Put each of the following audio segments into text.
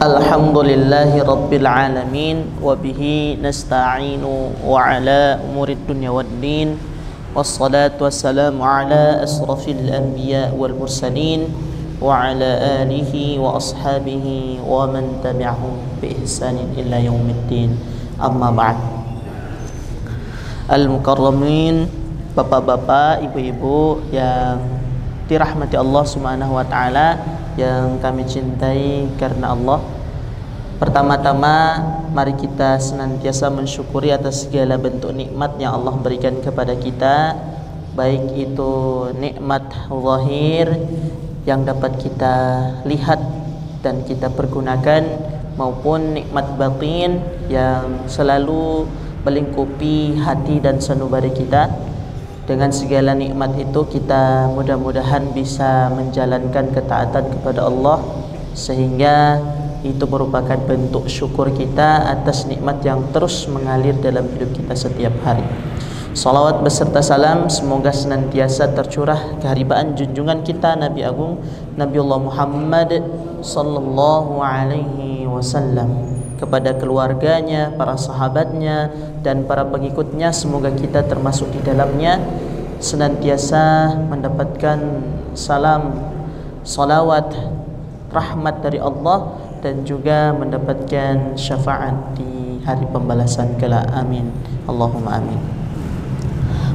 Alhamdulillahi Rabbil Alamin. Wabihi nasta'inu wa ala umurid dunya waddin. Wassalatu wassalamu ala asrafil anbiya wal mursalin wa ala alihi wa ashabihi wa man tabi'ahum bi ihsanin ila yaumiddin. Amma ba'd. Al-mukarramin, bapak-bapak, ibu-ibu yang dirahmati Allah Subhanahu wa taala, yang kami cintai karena Allah. Pertama-tama mari kita senantiasa mensyukuri atas segala bentuk nikmat yang Allah berikan kepada kita, baik itu nikmat zahir yang dapat kita lihat dan kita pergunakan, maupun nikmat batin yang selalu melingkupi hati dan sanubari kita. Dengan segala nikmat itu kita mudah-mudahan bisa menjalankan ketaatan kepada Allah, sehingga itu merupakan bentuk syukur kita atas nikmat yang terus mengalir dalam hidup kita setiap hari. Salawat beserta salam semoga senantiasa tercurah keharibaan junjungan kita Nabi Agung Nabiullah Muhammad sallallahu alaihi wasallam, kepada keluarganya, para sahabatnya, dan para pengikutnya. Semoga kita termasuk di dalamnya, senantiasa mendapatkan salam, salawat, rahmat dari Allah, dan juga mendapatkan syafaat di hari pembalasan kelak. Amin, Allahumma amin.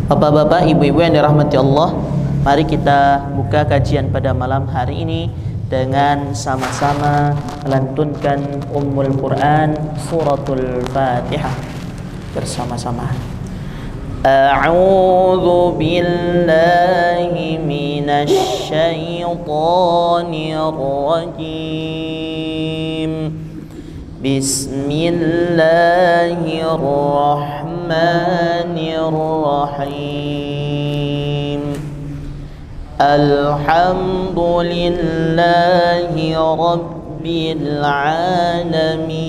Bapak-bapak, ibu-ibu yang dirahmati Allah, mari kita buka kajian pada malam hari ini dengan sama-sama melantunkan Ummul Quran Suratul Fatihah bersama-sama. A'udzu billahi minasy syaithanir rajim. Bismillahirrahmanirrahim. Alhamdulillahi Rabbil Alamin.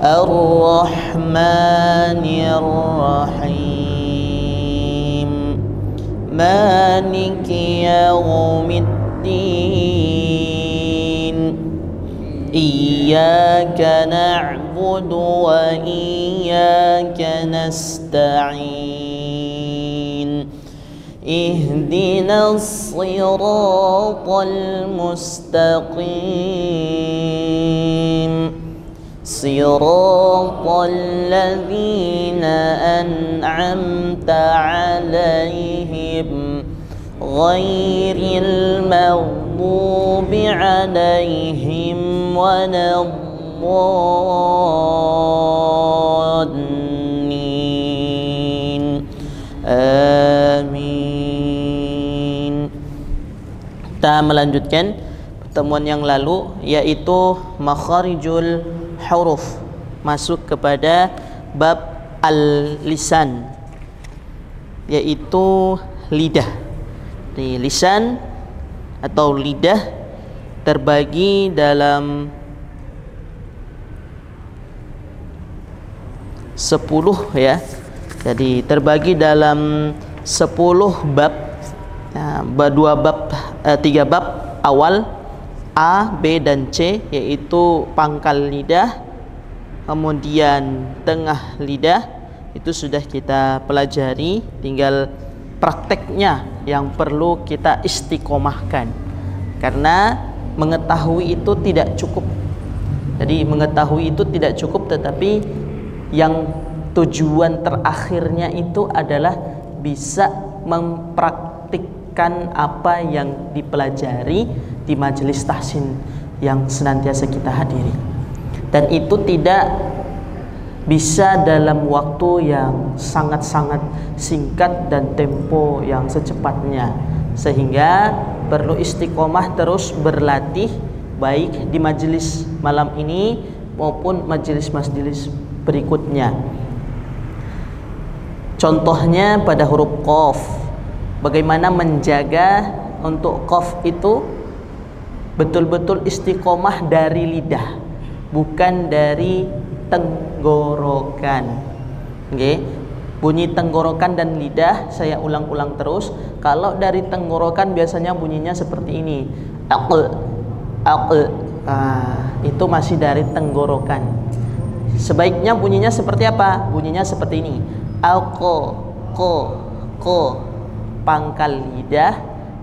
Ar-Rahmanir Rahim. Maliki yaumiddin. Iyyaka na'budu wa iyyaka nasta'in. Ihdinas siratal mustaqim. Siratal ladzina an'amta 'alaihim ghairil maghdubi 'alaihim waladdallin. Amin. Kita melanjutkan pertemuan yang lalu, yaitu makharijul huruf, masuk kepada bab al-lisan, yaitu lidah. Di lisan atau lidah terbagi dalam 10 ya. Jadi terbagi dalam 10 bab. Nah, 3 bab awal A, B, dan C, yaitu pangkal lidah, kemudian tengah lidah, itu sudah kita pelajari. Tinggal prakteknya yang perlu kita istiqomahkan, karena mengetahui itu tidak cukup. Jadi mengetahui itu tidak cukup, tetapi yang tujuan terakhirnya itu adalah bisa mempraktikkan apa yang dipelajari di majelis tahsin yang senantiasa kita hadiri. Dan itu tidak bisa dalam waktu yang sangat-sangat singkat dan tempo yang secepatnya, sehingga perlu istiqomah terus berlatih, baik di majelis malam ini maupun majelis-majelis berikutnya. Contohnya pada huruf qaf, bagaimana menjaga untuk qaf itu betul-betul istiqomah dari lidah, bukan dari tenggorokan. Oke, bunyi tenggorokan dan lidah saya ulang-ulang terus. Kalau dari tenggorokan biasanya bunyinya seperti ini, aql, Itu masih dari tenggorokan. Sebaiknya bunyinya seperti apa? Bunyinya seperti ini. Ko, pangkal lidah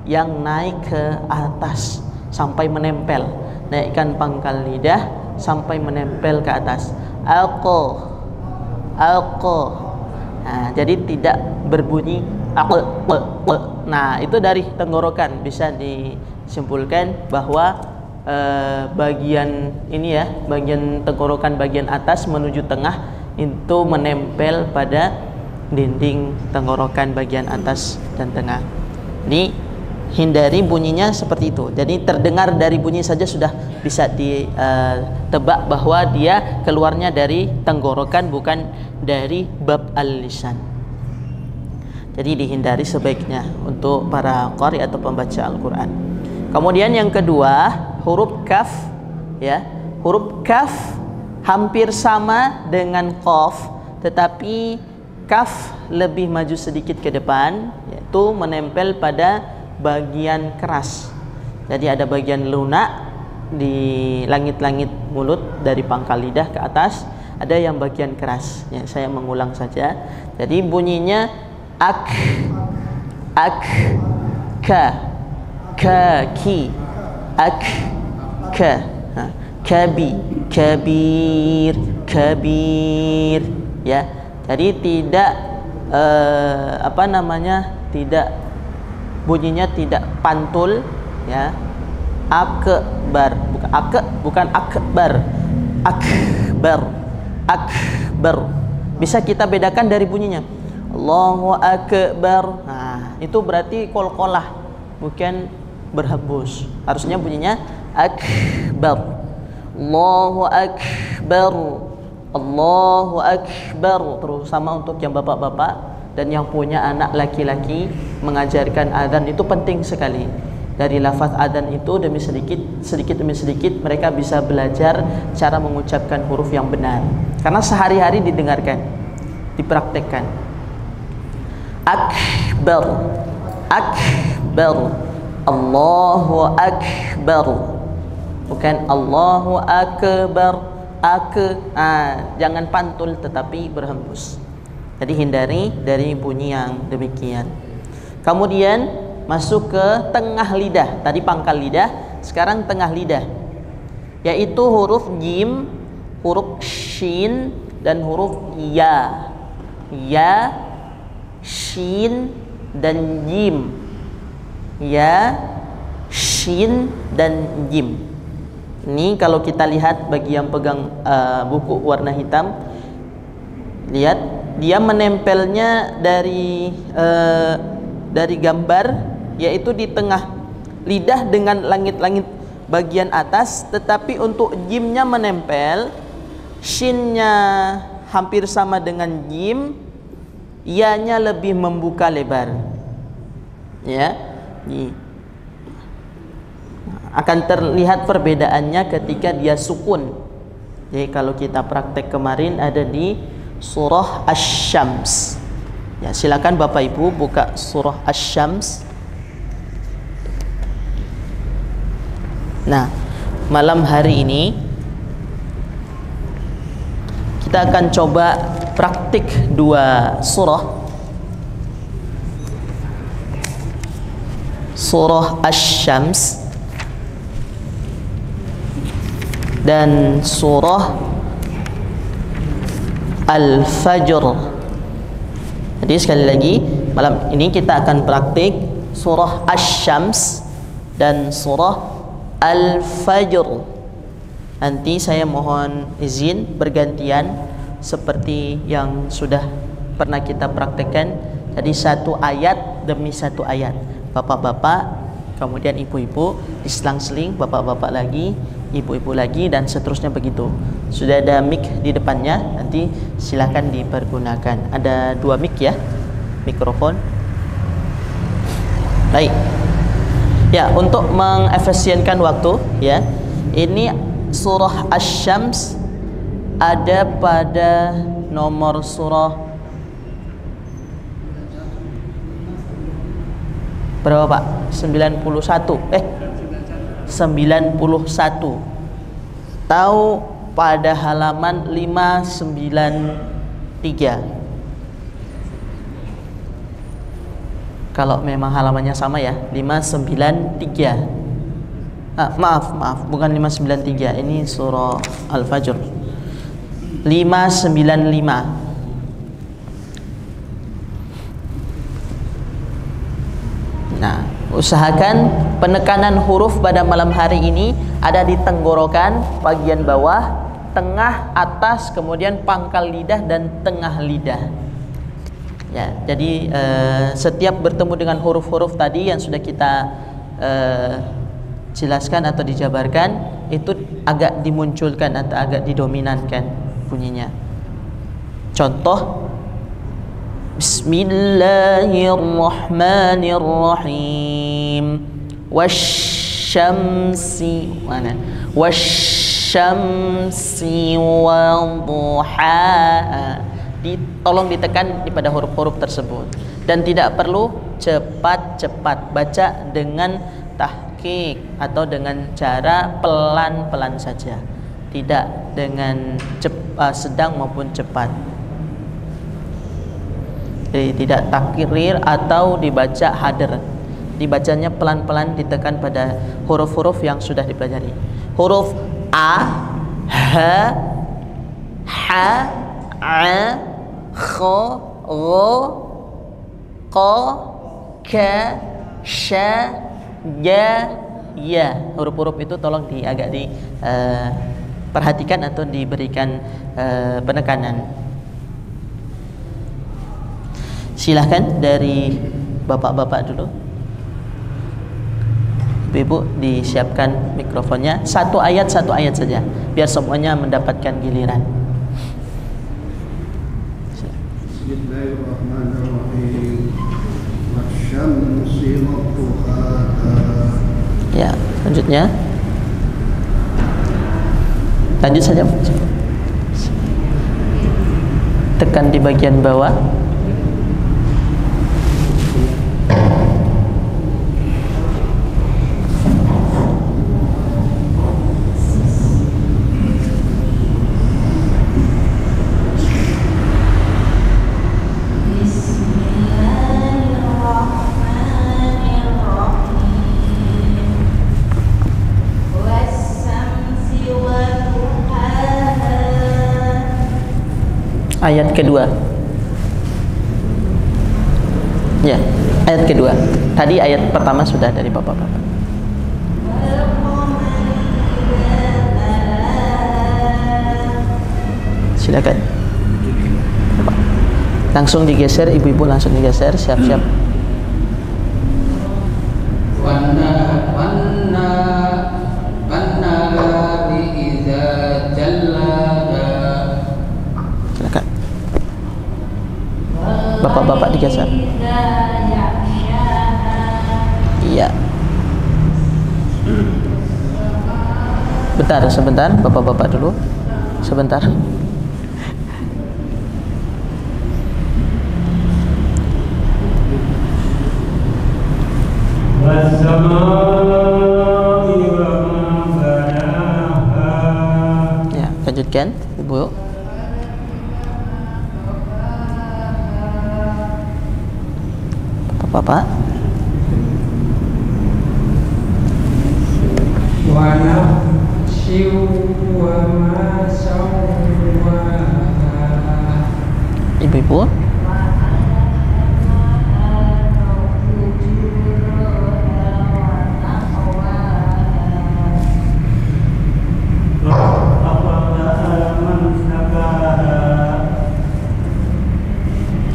yang naik ke atas sampai menempel. Naikkan pangkal lidah sampai menempel ke atas. Alko. Jadi tidak berbunyi Nah, itu dari tenggorokan bisa disimpulkan bahwa bagian ini ya, bagian tenggorokan bagian atas menuju tengah itu menempel pada dinding tenggorokan bagian atas dan tengah. Ini hindari bunyinya seperti itu. Jadi terdengar dari bunyi saja sudah bisa ditebak bahwa dia keluarnya dari tenggorokan bukan dari bab al-lisan. Jadi dihindari sebaiknya untuk para qari atau pembaca Al-Quran. Kemudian yang kedua, huruf kaf ya. Huruf kaf hampir sama dengan qaf, tetapi kaf lebih maju sedikit ke depan, yaitu menempel pada bagian keras. Jadi ada bagian lunak di langit-langit mulut dari pangkal lidah ke atas, ada yang bagian keras. Ya, saya mengulang saja. Jadi bunyinya ak, ka, ki, ak, ka, kabir, ya. Jadi tidak tidak bunyinya tidak pantul ya. Akbar, bukan akbar. Bisa kita bedakan dari bunyinya. Allahu akbar. Nah, itu berarti qalqalah, bukan berhembus. Harusnya bunyinya akbar. Allahu akbar. Allahu akbar. Terus sama untuk yang bapak-bapak dan yang punya anak laki-laki, mengajarkan adzan itu penting sekali. Dari lafaz adzan itu sedikit demi sedikit mereka bisa belajar cara mengucapkan huruf yang benar. Karena sehari-hari didengarkan, dipraktekkan. Akbar, Allahu akbar, bukan Allahu akbar. Jangan pantul tetapi berhembus. Jadi hindari dari bunyi yang demikian. Kemudian masuk ke tengah lidah. Tadi pangkal lidah, sekarang tengah lidah, yaitu huruf jim, huruf shin, dan huruf ya. Ya, shin, dan jim. Ya, shin, dan jim. Ini kalau kita lihat bagi yang pegang buku warna hitam, lihat dia menempelnya dari gambar, yaitu di tengah lidah dengan langit-langit bagian atas, tetapi untuk jimnya menempel, shinnya hampir sama dengan jim, ya-nya lebih membuka lebar. Ya, akan terlihat perbedaannya ketika dia sukun. Jadi kalau kita praktek kemarin ada di surah Asy-Syams. Ya, silakan Bapak Ibu buka surah Asy-Syams. Nah, malam hari ini kita akan coba praktik dua surah. Surah Asy-Syams dan surah Al-Fajr. Jadi sekali lagi malam ini kita akan praktik surah Asy-Syams dan surah Al-Fajr. Nanti saya mohon izin bergantian seperti yang sudah pernah kita praktekkan. Jadi satu ayat demi satu ayat. Bapak-bapak, kemudian ibu-ibu, diselang-seling, bapak-bapak lagi, ibu-ibu lagi, dan seterusnya begitu. Sudah ada mic di depannya, nanti silakan dipergunakan. Ada dua mic ya, mikrofon. Baik. Ya, untuk mengefisienkan waktu ya, ini surah Asy-Syams ada pada nomor surah berapa Pak? 91. Tahu pada halaman 593. Kalau memang halamannya sama ya, 593. Maaf, bukan 593. Ini surah Al-Fajr. 595. Nah, usahakan penekanan huruf pada malam hari ini ada di tenggorokan bagian bawah, tengah, atas, kemudian pangkal lidah dan tengah lidah. Ya, jadi setiap bertemu dengan huruf-huruf tadi yang sudah kita jelaskan atau dijabarkan, itu agak dimunculkan atau agak didominankan bunyinya. Contoh, Bismillahirrahmanirrahim. Wasyamsi, mana? Wasyamsi wadduhaha. Tolong ditekan pada huruf-huruf tersebut dan tidak perlu cepat-cepat, baca dengan tahqiq atau dengan cara pelan-pelan saja, tidak dengan sedang maupun cepat. Jadi tidak takrir atau dibaca hadr, dibacanya pelan-pelan, ditekan pada huruf-huruf yang sudah dipelajari. Huruf a, ha, ha, a, kha, gha, qa, ka, sha, ya, ya. Huruf-huruf itu tolong agak diperhatikan atau diberikan penekanan. Silahkan dari bapak-bapak dulu. Ibu disiapkan mikrofonnya. Satu ayat saja, biar semuanya mendapatkan giliran. Bismillahirrahmanirrahim. Wasyamsi wadduhaha. Ya, lanjutnya. Lanjut saja. Tekan di bagian bawah. Ayat kedua. Ya, ayat kedua. Tadi ayat pertama sudah dari bapak-bapak. Silakan. Langsung digeser, ibu-ibu langsung digeser, siap-siap. Silakan. Bapak-bapak digeser. Iya. Sebentar, bapak-bapak dulu. Sebentar. Ya, lanjutkan, Ibu. Bapak. Ibu-ibu.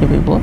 Ibu-ibu.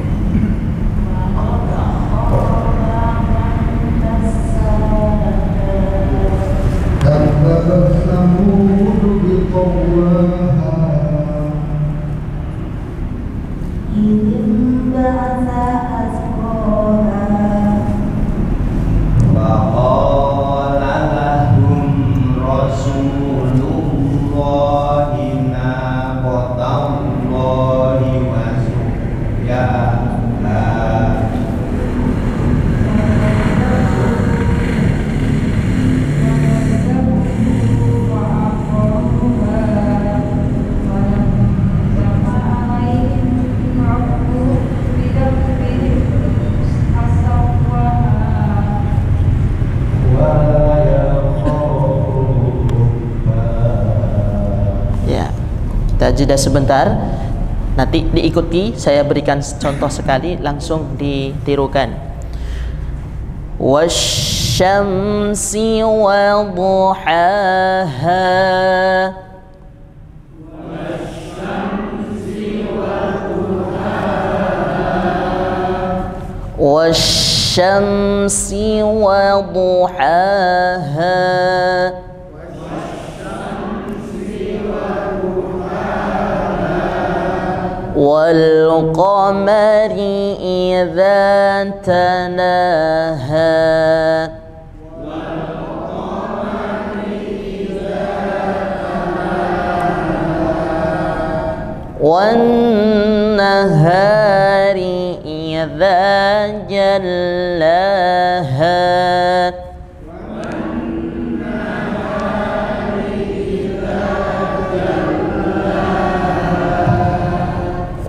jeda sebentar. Nanti diikuti, saya berikan contoh sekali, langsung ditirukan. Wasyamsi wa duhaha. Wasyamsi wa duhaha. Wal qamari idza talaha. Wan nahari idza jallaha.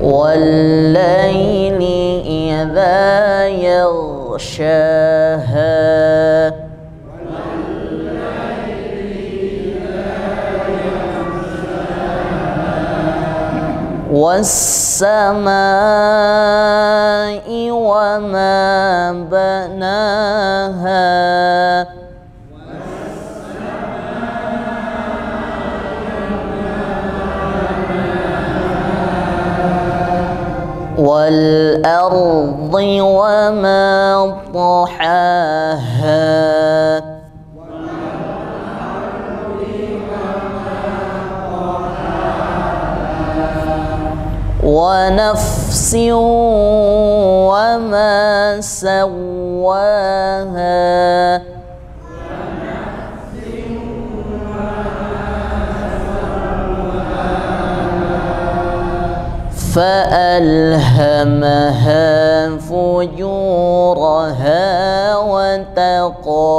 والليل إذا يغشاها. والسماء وما بناها. والأرض وما طحاها. ونفس وما سواها. فألهمها فجورها وتقواها.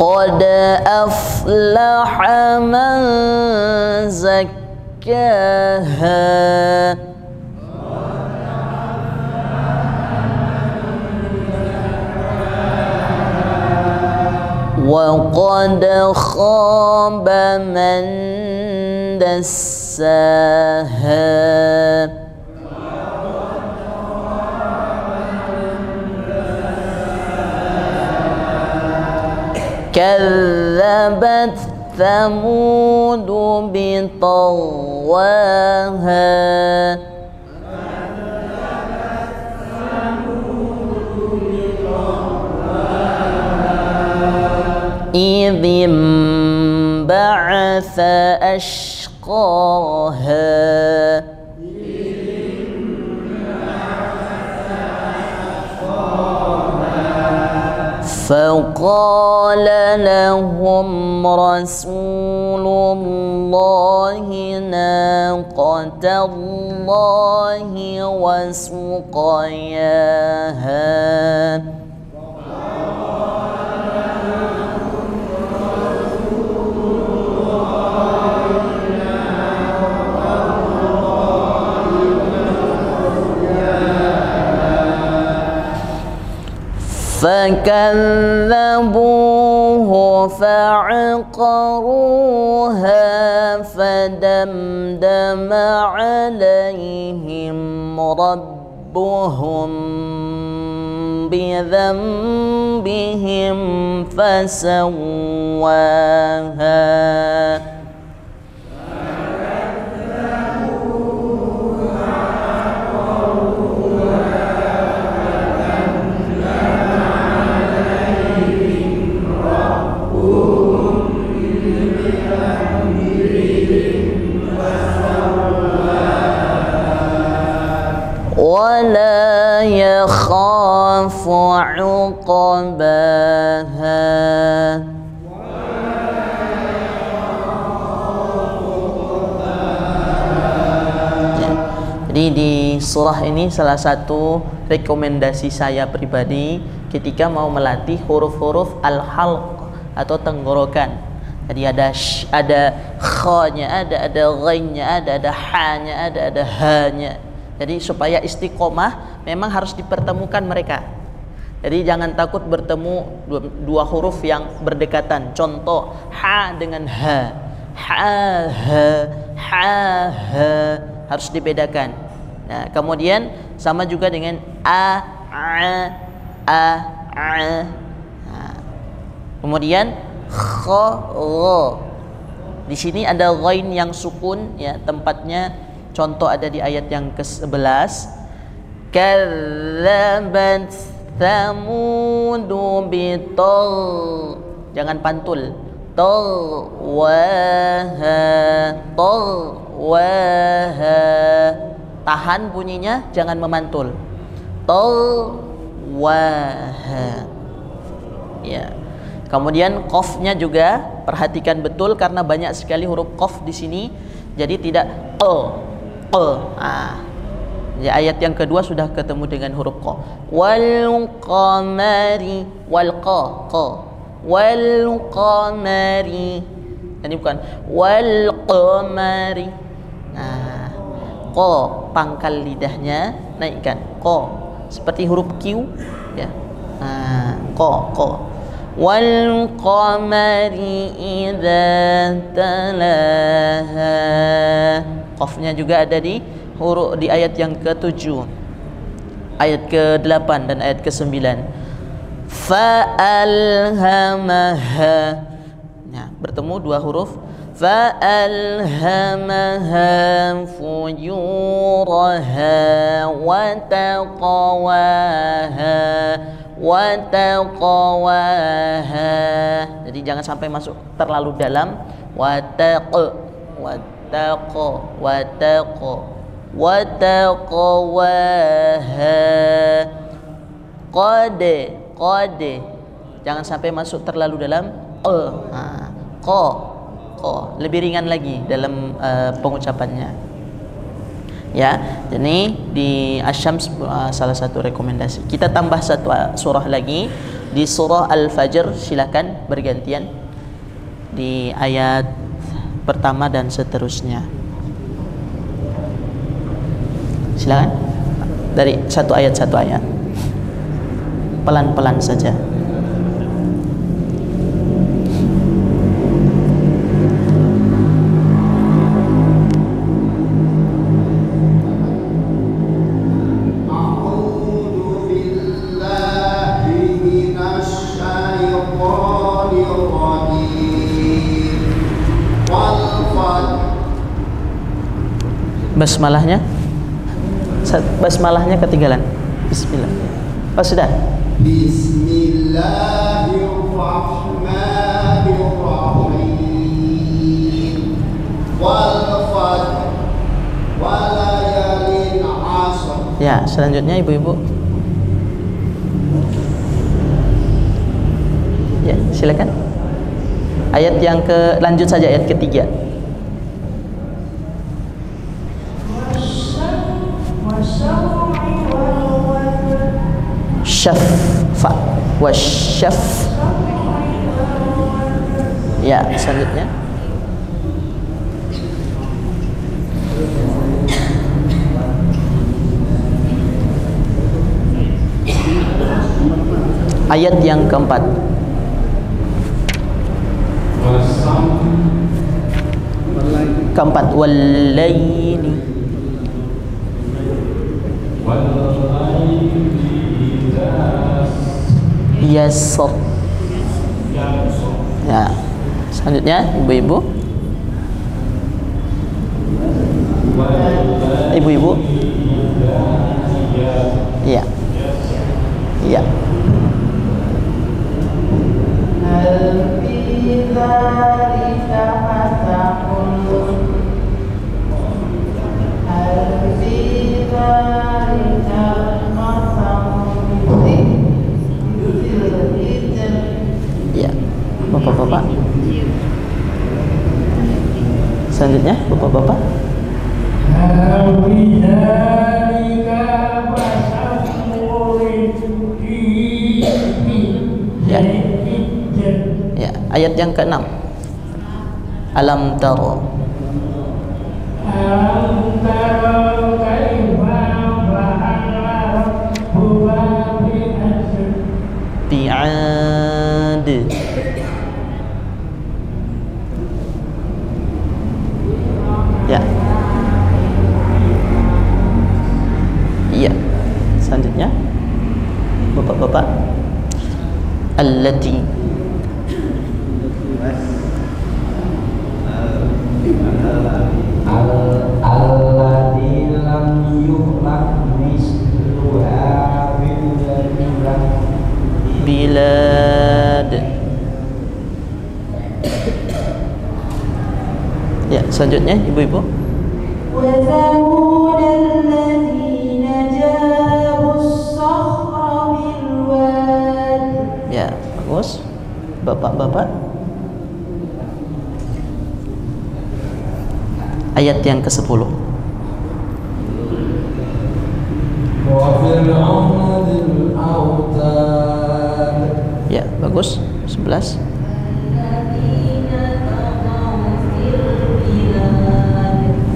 قد أفلح من زكاها. وقد خاب من دساها. كذبت ثمود بطغواها. إذ انبعث أشقاها. فقال لهم رسول الله ناقة الله وسقياها. فكذبوه فعقروها فدمدم عليهم ربهم بذنبهم فسواها. ولا يخاف عقباها. Jadi di surah ini salah satu rekomendasi saya pribadi ketika mau melatih huruf-huruf al-halq atau tenggorokan. Jadi ada kha-nya, ada ghain-nya, ada ha-nya, ada ha-nya. Jadi supaya istiqomah memang harus dipertemukan mereka. Jadi jangan takut bertemu dua huruf yang berdekatan. Contoh ha dengan ha, ha harus dibedakan. Nah, kemudian sama juga dengan a. Nah, kemudian kha, di sini ada ghain yang sukun, ya, tempatnya contoh ada di ayat yang ke-11. Kadzabat Tsamudu bitol, jangan pantul. Tahan bunyinya, jangan memantul. Ya. Kemudian qafnya juga perhatikan betul karena banyak sekali huruf qaf di sini. Jadi tidak ya, ayat yang kedua sudah ketemu dengan huruf qa. Wal qamari, wal qa, wal qamari. Ini bukan wal qamari. Nah, qa pangkal lidahnya naikkan, qa seperti huruf q, ya. Nah, qa. Wal qamari idza talaha. Qafnya juga ada di huruf di ayat yang ke-7, ayat ke-8 dan ayat ke-9. Fa'alhamaha. Nah, bertemu dua huruf. Fa'alhamaha fujuraha wa taqwaha wa taqwaha. Jadi jangan sampai masuk terlalu dalam. Wa taqwaha. Qad, jangan sampai masuk terlalu dalam. Qa, lebih ringan lagi dalam pengucapannya. Ya, jadi di Asy-Syams salah satu rekomendasi. Kita tambah satu surah lagi di surah Al-Fajr, silakan bergantian di ayat pertama dan seterusnya. Silakan dari satu ayat pelan-pelan saja. Basmalahnya ketinggalan. Bismillah. Oh, sudah. Bismillahirrahmanirrahim. Wal fajr wa layalin 'ashr. Ya, selanjutnya ibu-ibu. Ya, silakan. Ayat yang lanjut saja, ayat ketiga. Syaffa wasyaf. Ya, selanjutnya. Ayat yang keempat. Wal-laili. Yasr. Ya, selanjutnya ibu-ibu. Iya. Iya. Ya, bapak-bapak. Selanjutnya, bapak-bapak. Ya. Ya, ayat yang ke-6. Alam taro. Alam taro kaifa bi'ad. Ya. Iya. Selanjutnya Bapak-bapak, allati. Allati lam yukhlaq misluha bilad. Ya, selanjutnya ibu-ibu. Ya, bagus. Bapak-bapak, ayat yang ke-10. Ya, bagus. 11.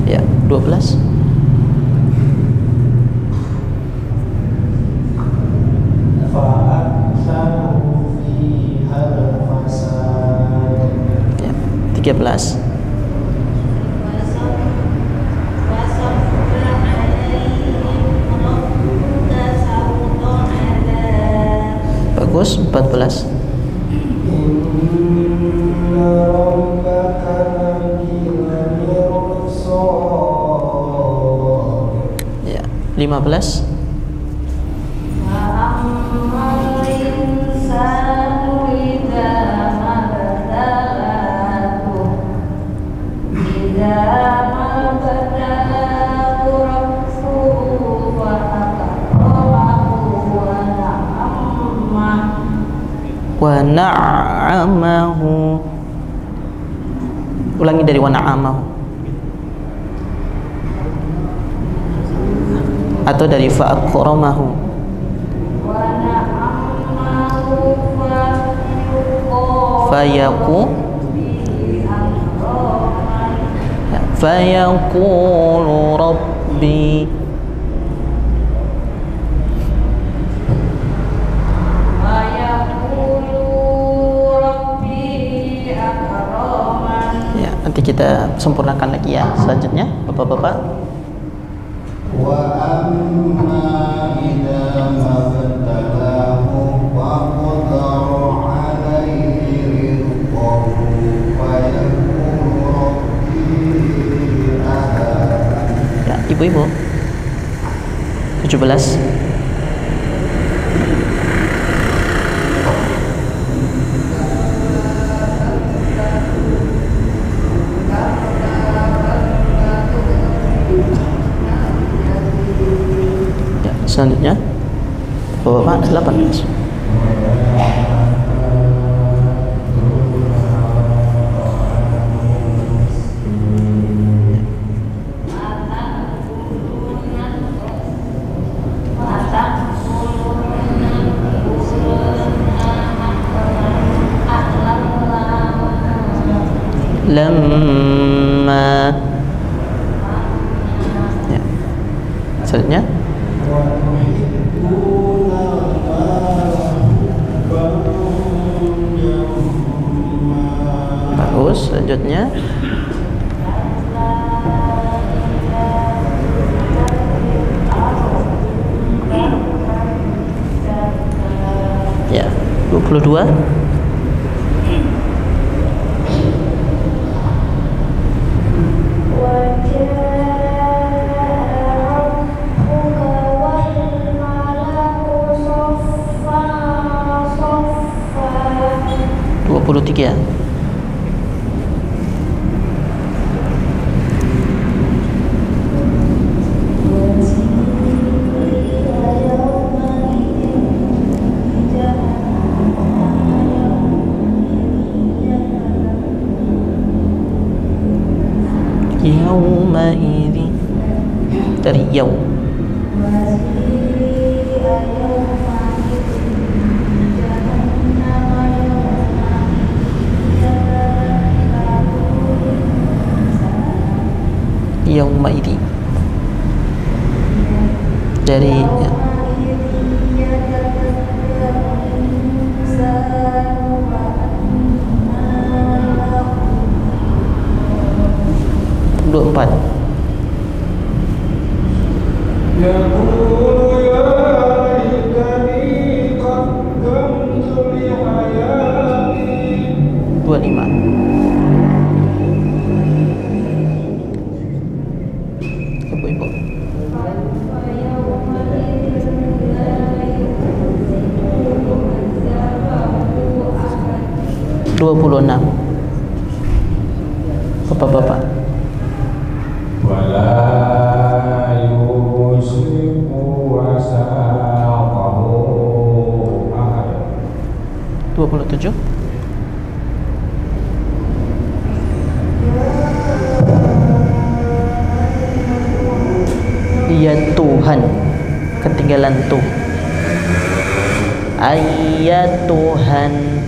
Ya, 12. Ya, 13. Bagus. 14. Ya, 15. Wa na'amahu. Ulangi dari wa na'amahu atau dari fa akramahu. Fayaku fayaqulu rabbi. Ya, nanti kita sempurnakan lagi ya. Selanjutnya Bapak-bapak. Wa amma idza mabtalahu faqadara alaihi rizqahu fa yaqulu rabbi ahad. Ya, ibu-ibu. 17. Selanjutnya Bapak 18. Lamma. Ya. Selanjutnya bagus. Selanjutnya ya 22. Tiga. Yaumaidzi dari yaum. Yaumaidzi dari ya. 26. Bapak-bapak. Wala yusiku wasaqahu ahad. 27. Ya Tuhan, ketinggalan tuh. Ayat Tuhan.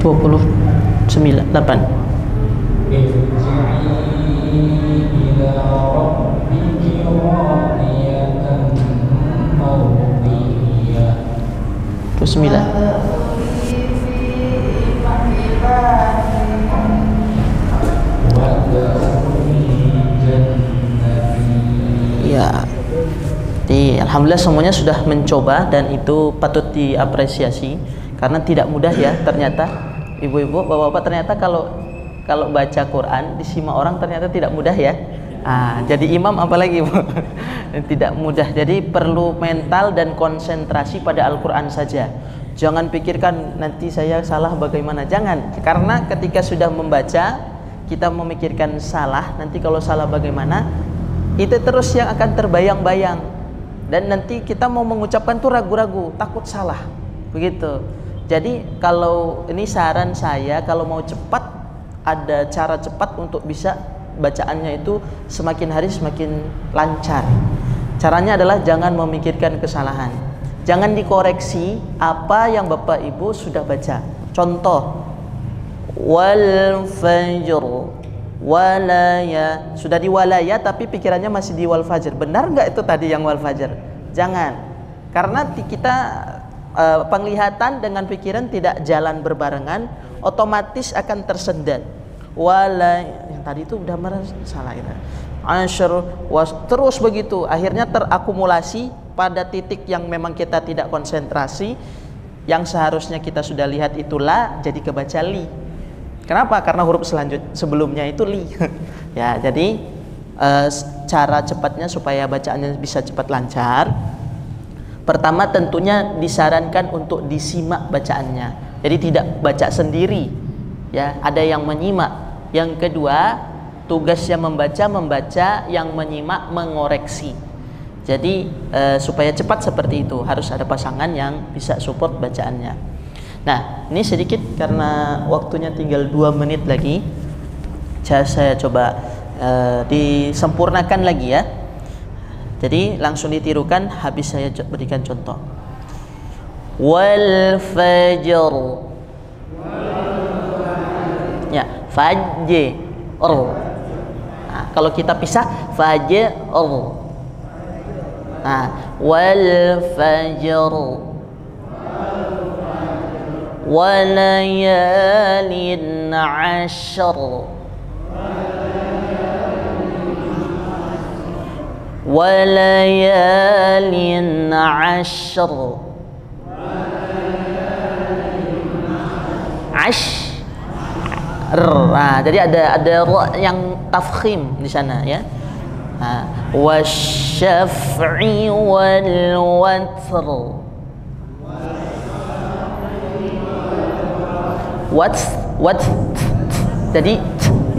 Dua puluh 8. Ila rabbiki radiyatan mardiyah. 29. Ya, jadi alhamdulillah semuanya sudah mencoba dan itu patut diapresiasi karena tidak mudah ya ternyata ibu-ibu, bapak-bapak, ternyata kalau baca Quran disimak orang ternyata tidak mudah ya. Jadi imam apalagi Bu. Tidak mudah. Jadi perlu mental dan konsentrasi pada Al-Quran saja. Jangan pikirkan nanti saya salah bagaimana. Jangan, karena ketika sudah membaca kita memikirkan salah, nanti kalau salah bagaimana, itu terus yang akan terbayang-bayang dan nanti kita mau mengucapkan tuh ragu-ragu, takut salah begitu. Jadi kalau ini saran saya, kalau mau cepat, ada cara cepat untuk bisa bacaannya itu semakin hari semakin lancar. Caranya adalah jangan memikirkan kesalahan, jangan dikoreksi apa yang Bapak Ibu sudah baca. Contoh, wal fajr walaya, sudah di walaya tapi pikirannya masih di wal fajr. Benar nggak itu tadi yang wal fajr? Jangan, karena kita penglihatan dengan pikiran tidak jalan berbarengan, otomatis akan tersendat. Walaya yang tadi itu udah salah itu. Asyr was, terus begitu, akhirnya terakumulasi pada titik yang memang kita tidak konsentrasi. Yang seharusnya kita sudah lihat itulah jadi kebaca li. Kenapa? Karena huruf sebelumnya itu li. Ya, jadi cara cepatnya supaya bacaannya bisa cepat lancar. Pertama tentunya disarankan untuk disimak bacaannya. Jadi tidak baca sendiri. Ya, ada yang menyimak. Yang kedua, tugasnya membaca, yang menyimak mengoreksi. Jadi supaya cepat seperti itu harus ada pasangan yang bisa support bacaannya. Nah, ini sedikit karena waktunya tinggal 2 menit lagi. Saya coba disempurnakan lagi ya. Jadi langsung ditirukan habis saya berikan contoh. Wal fajr. Ya, fajr. Nah, kalau kita pisah fajr. Nah, wal fajr. Walayalin ashr. Walayalin ashr. Nah, jadi ada ra yang tafkhim di sana ya. Wasyaf'i wal watr. What? Jadi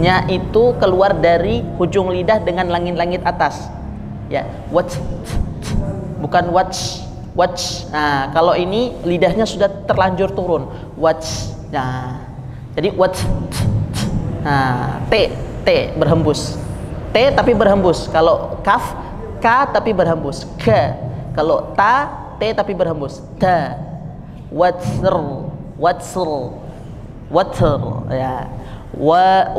nya itu keluar dari ujung lidah dengan langit-langit atas. Ya, what? Bukan watch. Nah, kalau ini lidahnya sudah terlanjur turun. Watch. Nah, jadi what? Nah, t berhembus. T tapi berhembus. Kalau kaf, k tapi berhembus. K. Kalau ta, t tapi berhembus. Ta. Watsr. Watr ya.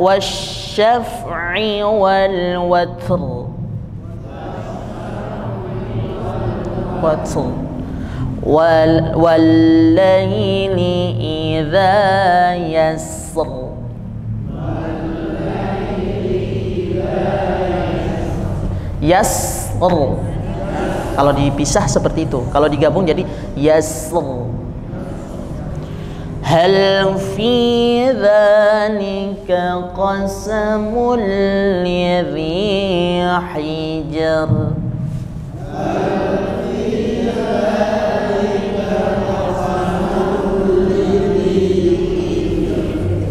Wasyaf'i wal watr. Watr. Wal laili idza yasr. Yasr. Kalau dipisah seperti itu, kalau digabung jadi yasr. Hal fi dzalika qasamul lidzi حجر.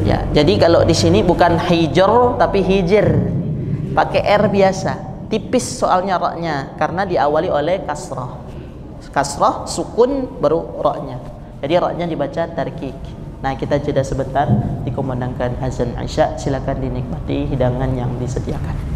Ya, jadi kalau di sini bukan hijr tapi hijr, pakai r biasa, tipis soalnya roknya karena diawali oleh kasrah. Kasrah sukun baru roknya. Jadi roknya dibaca tarkik. Nah, kita jeda sebentar, dikumandangkan azan Isya. Silakan dinikmati hidangan yang disediakan.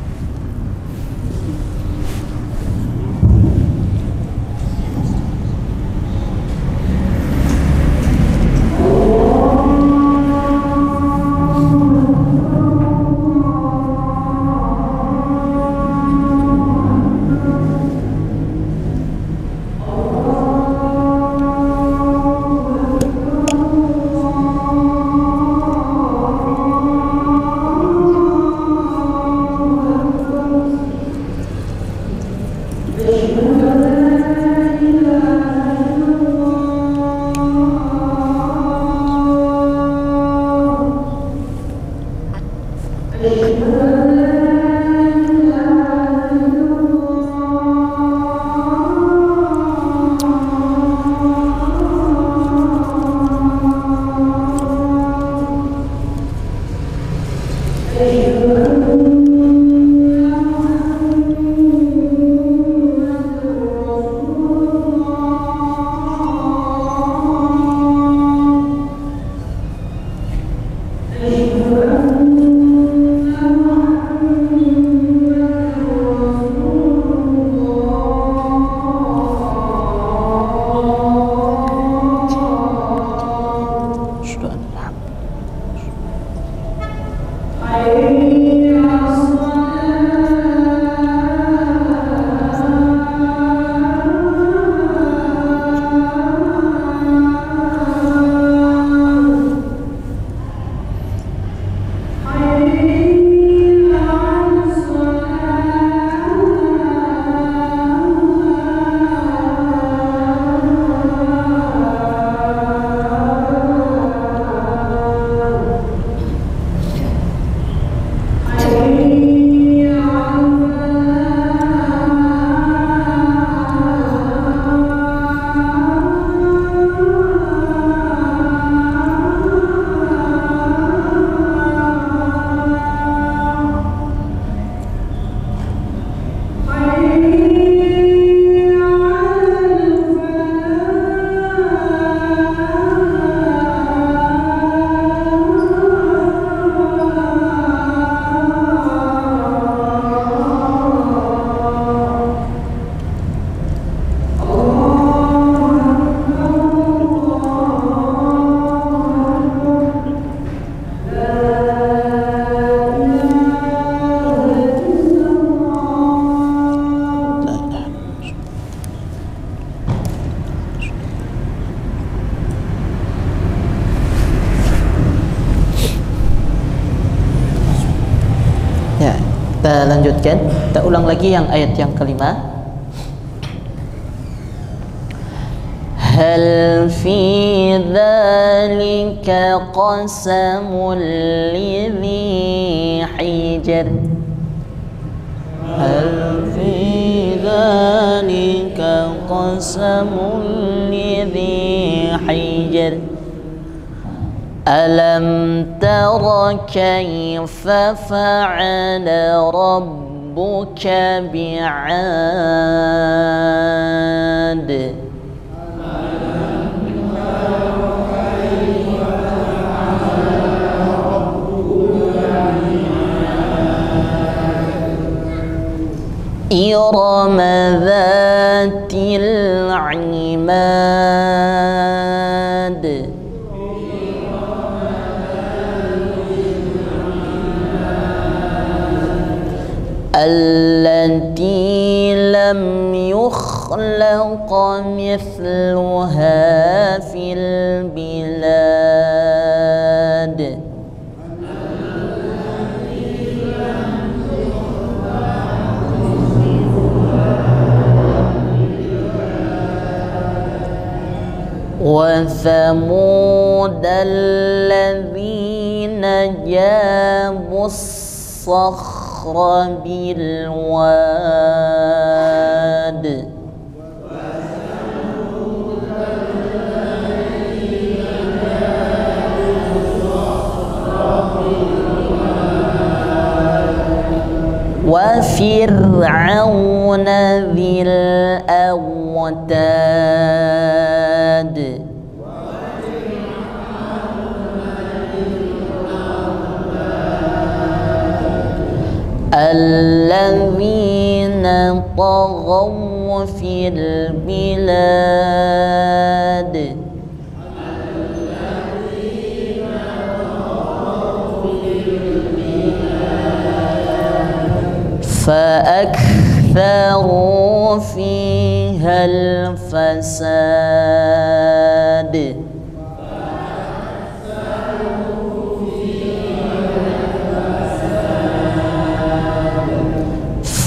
Kita lanjutkan, kita ulang lagi yang ayat yang kelima. Hal fi dzalika qasamul lidzi hijr. Hal fi dzalika qasamul lidzi hijr. Alam tara kaifa fa'ala rabbuka bi'ad. إرم ذات العماد. التي لم يخلق مثلها في البلاد. وثمود الذين جابوا الصخر بالواد وفرعون ذي الأوتاد الذين طغوا في البلاد فأكثروا فيها الفساد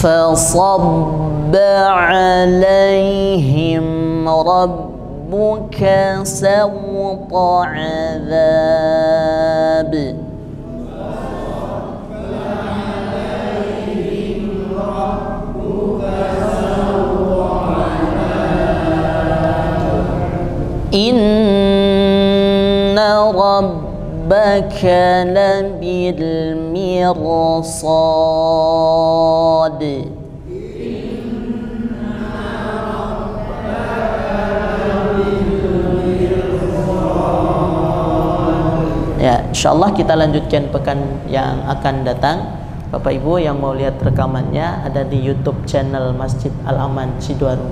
فصب عليهم ربك سوط عذاب إن ربك لبالمرصاد Ya, insyaallah kita lanjutkan pekan yang akan datang. Bapak Ibu yang mau lihat rekamannya ada di YouTube channel Masjid Al-Aman Sidoarjo.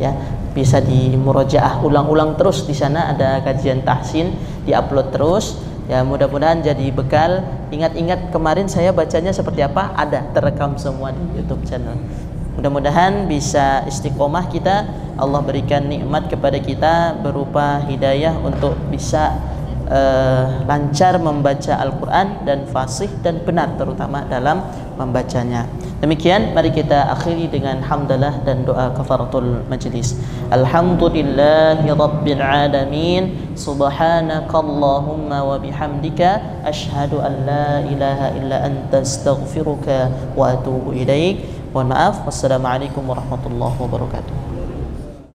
Ya, bisa di murojaah ulang-ulang terus di sana, ada kajian tahsin diupload terus. Ya, mudah-mudahan jadi bekal. Ingat-ingat kemarin saya bacanya seperti apa? Ada terekam semua di YouTube channel. Mudah-mudahan bisa istiqomah kita. Allah berikan nikmat kepada kita berupa hidayah untuk bisa lancar membaca Al-Quran dan fasih dan benar terutama dalam membacanya. Demikian, mari kita akhiri dengan hamdalah dan doa kafaratul majlis. Alhamdulillahi rabbil alamin. Subhanakallahumma wa bihamdika asyhadu an la ilaha illa anta astaghfiruka wa atubu ilaik. Mohon maaf. Wassalamualaikum warahmatullahi wabarakatuh.